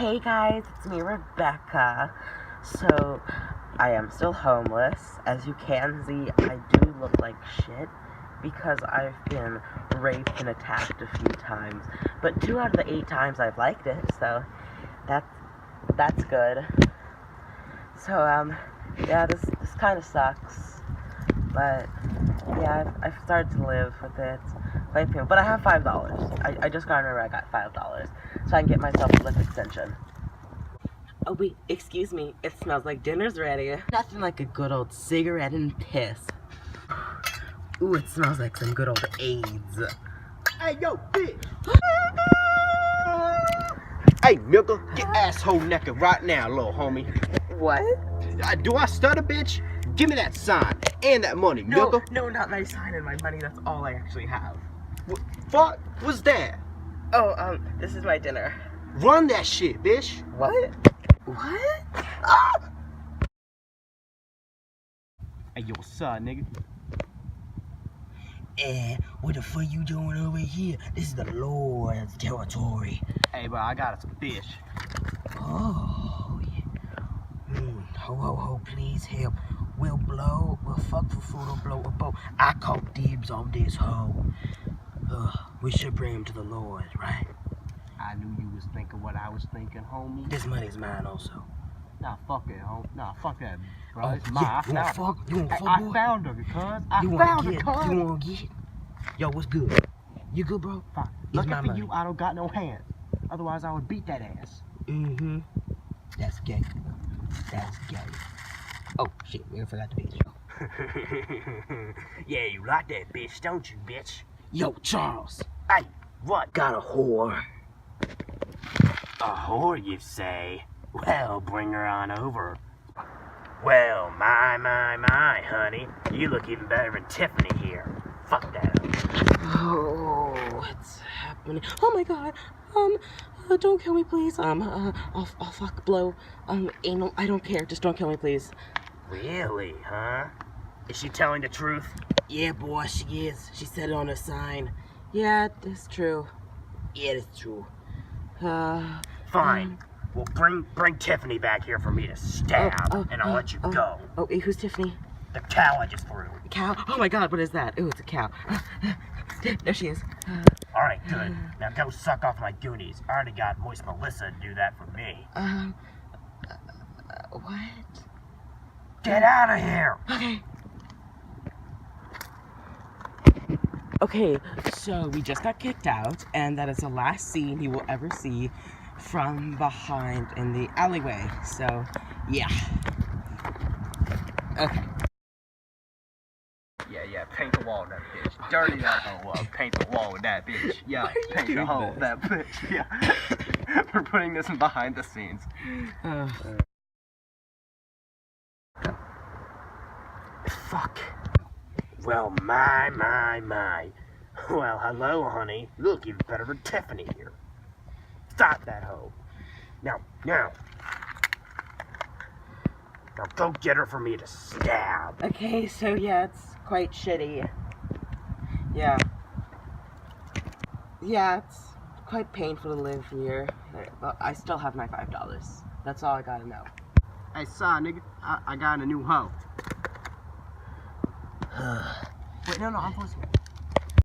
Hey guys, it's me, Rebecca. So, I am still homeless. As you can see, I do look like shit because I've been raped and attacked a few times. But 2 out of the 8 times I've liked it, so that's good. So, yeah, this kind of sucks. But, yeah, I've started to live with it. Quite painful. But I have $5. I just got to remember I got $5. So I can get myself a lip extension. Oh wait, excuse me. It smells like dinner's ready. Nothing like a good old cigarette and piss. Ooh, it smells like some good old AIDS. Hey, yo, bitch! Hey, Milka, get asshole naked right now, little homie. What? Do I stutter, bitch? Give me that sign and that money, Milka. No, not my sign and my money. That's all I actually have. Fuck? What's that? Oh, this is my dinner. Run that shit, bitch. What? What? Ah! Hey, yo, what's up, nigga? What the fuck you doing over here? This is the Lord's territory. Hey, bro, I got us some fish. Oh, yeah. Ho, please help. We'll fuck for food or blow a boat. I caught dibs on this hoe. We should bring him to the Lord, right? I knew you was thinking what I was thinking, homie. This money's mine also. Nah, fuck it, homie. Nah, fuck that, bro. Oh, It's mine. yeah. You wanna fuck, boy? I found her, cuz. You wanna get? Yo, what's good? You good, bro? Fine. It's Looking my for money. you, I don't got no hands. Otherwise, I would beat that ass. Mm-hmm. That's gay. That's gay. Oh, shit. We forgot the bitch. Yeah, you like that bitch, don't you, bitch? Yo, Charles. Hey, what? Got a whore. A whore, you say? Well, bring her on over. Well, my, honey. You look even better than Tiffany here. Fuck that. Oh, what's happening? Oh my god. Don't kill me, please. I'll fuck, blow, anal. I don't care. Just don't kill me, please. Really, huh? Is she telling the truth? Yeah, boy, she is. She said it on her sign. Yeah, it's true. Yeah, it's true. Fine. Well, bring Tiffany back here for me to stab, and I'll let you go. Oh, who's Tiffany? The cow I just threw. Cow? Oh my god, what is that? Ooh, it's a cow. There she is. Alright, good. Now go suck off my goonies. I already got Moist Melissa to do that for me. What? Get out of here! Okay, so we just got kicked out, and that is the last scene you will ever see from behind in the alleyway. So, yeah. Okay. Yeah, paint the wall with that bitch. Dirty that hoe up. Paint the wall with that bitch. Yeah, paint the hole with that bitch. Yeah. We're putting this in behind the scenes. Fuck. Well, my. Well, hello, honey. Look, even better than Tiffany here. Stop that hoe. Now go get her for me to stab. Okay, so yeah, it's quite shitty. Yeah. Yeah, it's quite painful to live here. But I still have my $5. That's all I gotta know. Hey, son, nigga, I got a new hoe. Wait, no, I'm supposed to...